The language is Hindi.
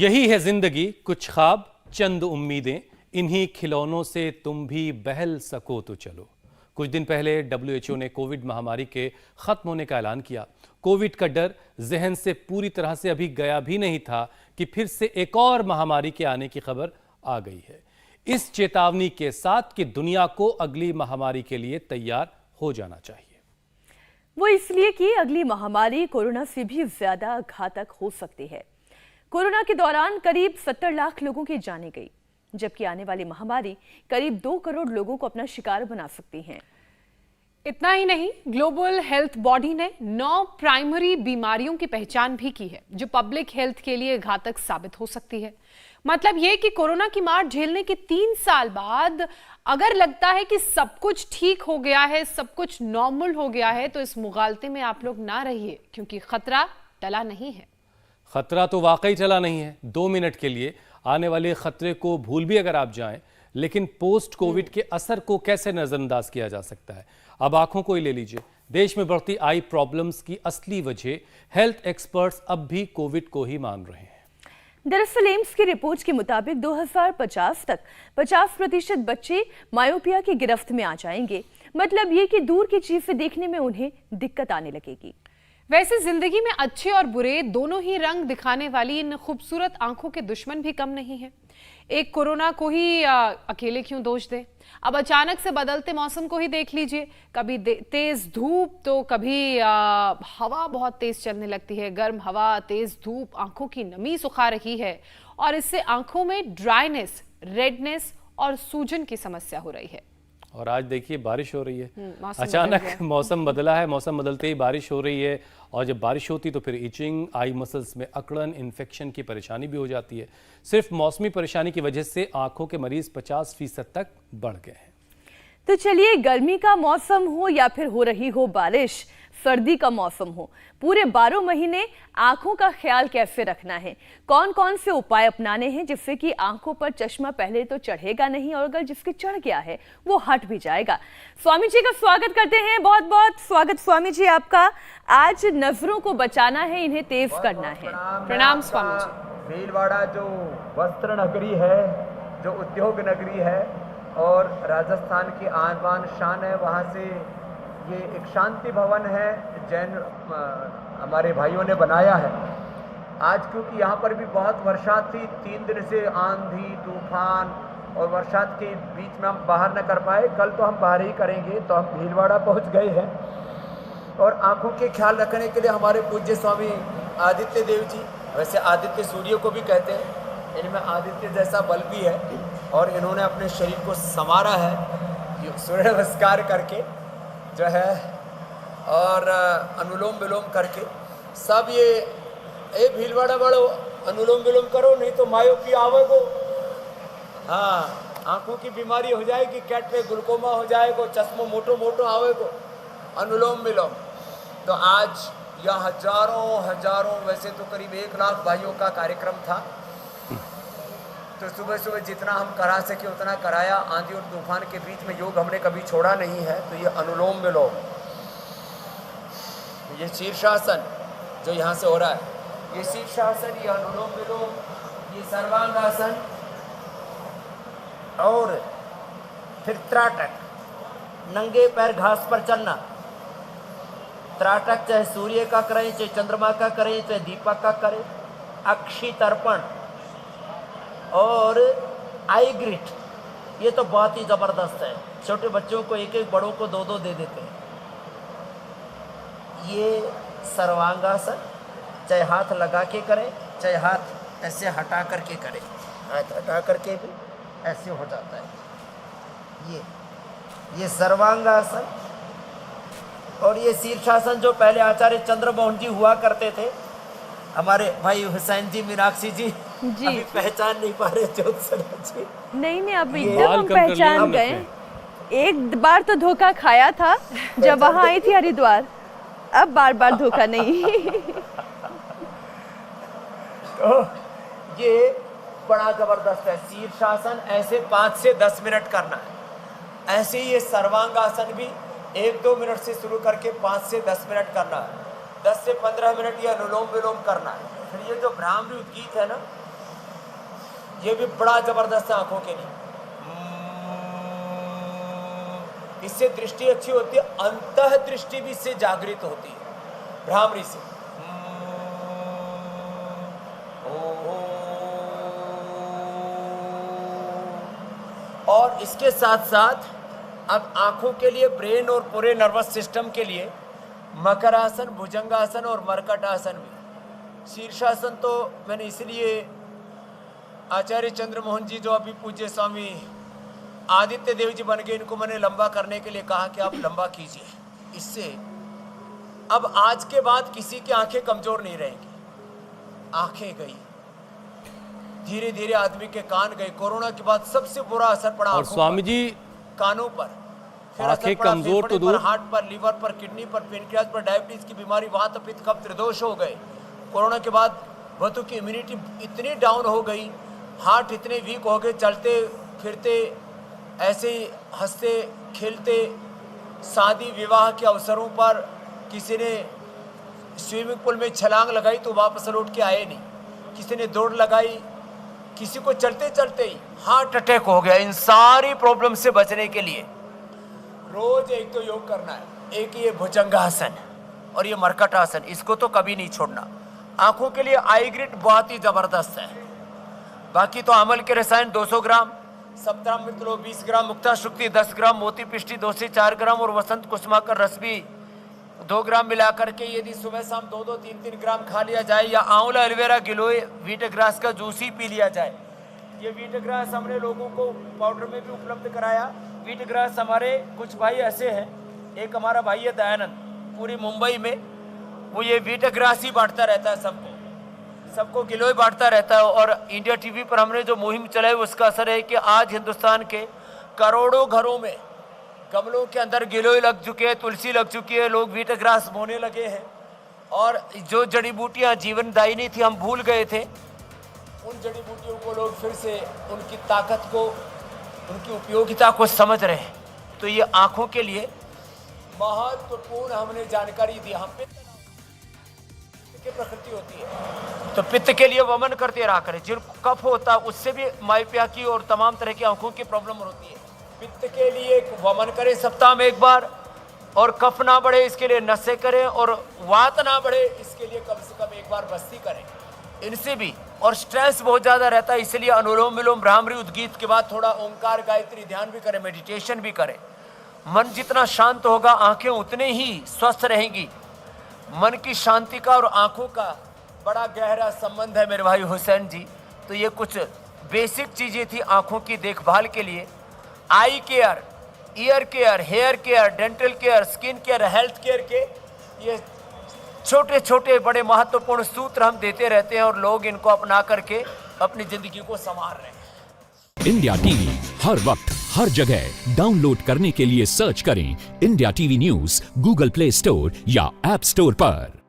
यही है जिंदगी, कुछ ख्वाब चंद उम्मीदें, इन्हीं खिलौनों से तुम भी बहल सको तो चलो। कुछ दिन पहले WHO ने कोविड महामारी के खत्म होने का ऐलान किया। कोविड का डर जहन से पूरी तरह से अभी गया भी नहीं था कि फिर से एक और महामारी के आने की खबर आ गई है। इस चेतावनी के साथ कि दुनिया को अगली महामारी के लिए तैयार हो जाना चाहिए। वो इसलिए कि अगली महामारी कोरोना से भी ज्यादा घातक हो सकती है। कोरोना के दौरान करीब 70 लाख लोगों की जानें गई, जबकि आने वाली महामारी करीब 2 करोड़ लोगों को अपना शिकार बना सकती है। इतना ही नहीं, ग्लोबल हेल्थ बॉडी ने 9 प्राइमरी बीमारियों की पहचान भी की है जो पब्लिक हेल्थ के लिए घातक साबित हो सकती है। मतलब यह कि कोरोना की मार झेलने के 3 साल बाद अगर लगता है कि सब कुछ ठीक हो गया है, सब कुछ नॉर्मल हो गया है, तो इस मुगालते में आप लोग ना रहिए, क्योंकि खतरा टला नहीं है। खतरा तो वाकई चला नहीं है। 2 मिनट के लिए आने वाले खतरे को भूल भी अगर आप जाएं, लेकिन पोस्ट कोविड के असर को कैसे नजरअंदाज किया जा सकता है। अब आंखों को ही ले लीजिए। देश में बढ़ती आई प्रॉब्लम्स की असली वजह हेल्थ एक्सपर्ट्स अब भी कोविड को ही मान रहे हैं। दरअसल एम्स की रिपोर्ट के मुताबिक 2050 तक 50% बच्चे मायोपिया की गिरफ्त में आ जाएंगे। मतलब ये कि दूर की चीजें देखने में उन्हें दिक्कत आने लगेगी। वैसे जिंदगी में अच्छे और बुरे दोनों ही रंग दिखाने वाली इन खूबसूरत आंखों के दुश्मन भी कम नहीं है। एक कोरोना को ही अकेले क्यों दोष दे। अब अचानक से बदलते मौसम को ही देख लीजिए। कभी तेज धूप तो कभी हवा बहुत तेज चलने लगती है। गर्म हवा, तेज धूप आंखों की नमी सुखा रही है और इससे आंखों में ड्राइनेस, रेडनेस और सूजन की समस्या हो रही है। और आज देखिए बारिश हो रही है। अचानक मौसम बदला है, मौसम बदलते ही बारिश हो रही है और जब बारिश होती तो फिर इचिंग, आई मसल्स में अकड़न, इन्फेक्शन की परेशानी भी हो जाती है। सिर्फ मौसमी परेशानी की वजह से आंखों के मरीज 50% तक बढ़ गए हैं। तो चलिए, गर्मी का मौसम हो या फिर हो रही हो बारिश, सर्दी का मौसम हो, पूरे 12 महीने आंखों का ख्याल कैसे रखना है, कौन कौन से उपाय अपनाने हैं जिससे कि आंखों पर चश्मा पहले तो चढ़ेगा नहीं और अगर जिसके चढ़ गया है वो हट भी जाएगा। स्वामी जी का स्वागत करते हैं। बहुत बहुत स्वागत स्वामी जी आपका। आज नजरों को बचाना है, इन्हें तेज करना है। प्रणाम स्वामी जी। भीलवाड़ा जो वस्त्र नगरी है, जो उद्योग नगरी है और राजस्थान की आन बान शान है, वहाँ से ये एक शांति भवन है, जैन हमारे भाइयों ने बनाया है। आज क्योंकि यहाँ पर भी बहुत वर्षा थी, 3 दिन से आंधी तूफान और बरसात के बीच में हम बाहर न कर पाए। कल तो हम बाहर ही करेंगे, तो हम भीलवाड़ा पहुँच गए हैं। और आँखों के ख्याल रखने के लिए हमारे पूज्य स्वामी आदित्य देव जी, वैसे आदित्य सूर्य को भी कहते हैं, इनमें आदित्य जैसा बल भी है और इन्होंने अपने शरीर को संवारा है सूर्य नमस्कार करके जो है और अनुलोम विलोम करके। सब ये भीलवाड़ा बड़ो अनुलोम विलोम करो, नहीं तो मायोपी आवेगो। हाँ, आंखों की बीमारी हो जाएगी, कैटरेक्ट, ग्लूकोमा हो जाएगा, चश्मो मोटो मोटो आवेगो, अनुलोम विलोम। तो आज यह हजारों वैसे तो करीब 1 लाख भाइयों का कार्यक्रम था। तो सुबह सुबह जितना हम करा सके उतना कराया। आंधी और तूफान के बीच में योग हमने कभी छोड़ा नहीं है। तो ये अनुलोम विलोम, ये शीर्षासन जो यहाँ से हो रहा है, ये शीर्षासन, ये अनुलोम विलोम, ये सर्वांगासन और फिर त्राटक, नंगे पैर घास पर चलना। त्राटक चाहे सूर्य का करें, चाहे चंद्रमा का करें, चाहे दीपक का करें। अक्षी तर्पण और आई ग्रिट, ये तो बहुत ही ज़बरदस्त है। छोटे बच्चों को 1-1, बड़ों को 2-2 दे देते हैं। ये सर्वांगासन, चाहे हाथ लगा के करें, चाहे हाथ ऐसे हटा करके करें। हाथ हटा करके भी ऐसे हो जाता है। ये सर्वांगासन और ये शीर्षासन जो पहले आचार्य चंद्रमोहन जी हुआ करते थे, हमारे भाई हुसैन जी, मीनाक्षी जी अभी पहचान नहीं पा रहे ज्योत्सना जी। नहीं, अब एकदम हम पहचान गए। एक बार तो धोखा खाया था जब वहां आई थी हरिद्वार, अब बार बार धोखा नहीं। तो ये बड़ा जबरदस्त है। शीर्षासन ऐसे 5 से 10 मिनट करना है। ऐसे ही ये सर्वांगासन भी 1-2 मिनट से शुरू करके 5 से 10 मिनट करना है। 10 से 15 मिनट ये अनुलोम विलोम करना है। फिर ये जो भ्रामरी उद्गीत है ना, ये भी बड़ा जबरदस्त है आंखों के लिए। इससे दृष्टि अच्छी होती है, अंतः दृष्टि भी इससे जागृत होती है, भ्रामरी से। और इसके साथ साथ अब आंखों के लिए, ब्रेन और पूरे नर्वस सिस्टम के लिए मकरासन, भुजंगासन और मर्कटासन भी। शीर्षासन तो मैंने इसलिए आचार्य चंद्रमोहन जी जो अभी पूज्य स्वामी आदित्य देव जी बन गए, इनको मैंने लंबा करने के लिए कहा कि आप लंबा कीजिए। इससे अब आज के बाद किसी की आंखें कमजोर नहीं रहेंगी। आंखें गई, धीरे धीरे आदमी के कान गए। कोरोना के बाद सबसे बुरा असर पड़ा और स्वामी जी कानों पर, फिर आंखें असर पड़ा कमजोर तो फेफड़े दूर, पर, हार्ट पर, लीवर पर, किडनी पर, पेनक्रियाज पर, डायबिटीज की बीमारी, वात, पित्त, कफ, त्रिदोष हो गए। कोरोना के बाद बच्चों की इम्यूनिटी इतनी डाउन हो गई, हार्ट इतने वीक हो गए, चलते फिरते ऐसे ही हंसते खेलते, शादी विवाह के अवसरों पर किसी ने स्विमिंग पूल में छलांग लगाई तो वापस लौट के आए नहीं, किसी ने दौड़ लगाई, किसी को चलते चलते ही हार्ट अटैक हो गया। इन सारी प्रॉब्लम से बचने के लिए रोज एक तो योग करना है, एक ये भुजंगासन और ये मर्कटासन, इसको तो कभी नहीं छोड़ना। आंखों के लिए आई ग्रिड बहुत ही जबरदस्त है। बाकी तो अमल के रसायन 200 ग्राम, सप्तामृत 20 ग्राम, मुक्ता शुक्ति 10 ग्राम, मोती पिष्टी 2 से 4 ग्राम और वसंत कुसुमाकर रस भी 2 ग्राम मिला करके यदि सुबह शाम 2-2, 3-3 ग्राम खा लिया जाए, या आंवला, एलोवेरा, गिलोय, व्हीट ग्रास का जूस ही पी लिया जाए। ये व्हीट ग्रास हमने लोगों को पाउडर में भी उपलब्ध कराया। व्हीट ग्रास हमारे कुछ भाई ऐसे हैं, एक हमारा भाई है दयानंद, पूरी मुंबई में वो ये व्हीट ग्रास ही बांटता रहता है, सबको गिलोय बांटता रहता है। और इंडिया टीवी पर हमने जो मुहिम चलाई उसका असर है कि आज हिंदुस्तान के करोड़ों घरों में गमलों के अंदर गिलोय लग चुके हैं, तुलसी लग चुकी है, लोग व्हीट ग्रास बोने लगे हैं। और जो जड़ी बूटियां जीवनदायिनी थी, हम भूल गए थे, उन जड़ी बूटियों को लोग फिर से उनकी ताकत को, उनकी उपयोगिता को समझ रहे हैं। तो ये आंखों के लिए महत्वपूर्ण हमने जानकारी दी। हम पित्त की प्रकृति होती है तो पित्त के लिए वमन करते रहा करें। जिनको कफ होता है उससे भी माइपिया की और तमाम तरह की आंखों की प्रॉब्लम होती है। पित्त के लिए वमन करें सप्ताह में 1 बार, और कफ ना बढ़े इसके लिए नशे करें, और वात ना बढ़े इसके लिए कम से कम 1 बार बस्ती करें। इनसे भी, और स्ट्रेस बहुत ज़्यादा रहता है इसलिए अनुलोम विलोम, भ्रामरी, उद्गीत के बाद थोड़ा ओंकार, गायत्री, ध्यान भी करें, मेडिटेशन भी करें। मन जितना शांत होगा आंखें उतने ही स्वस्थ रहेंगी। मन की शांति का और आंखों का बड़ा गहरा संबंध है मेरे भाई हुसैन जी। तो ये कुछ बेसिक चीज़ें थी आंखों की देखभाल के लिए। Eye care, ear care, hair care, dental care, skin care, health care के ये छोटे छोटे बड़े महत्वपूर्ण सूत्र हम देते रहते हैं, और लोग इनको अपना करके अपनी जिंदगी को संवार रहे हैं। इंडिया टीवी हर वक्त हर जगह डाउनलोड करने के लिए सर्च करें India TV news Google play store या ऐप स्टोर पर।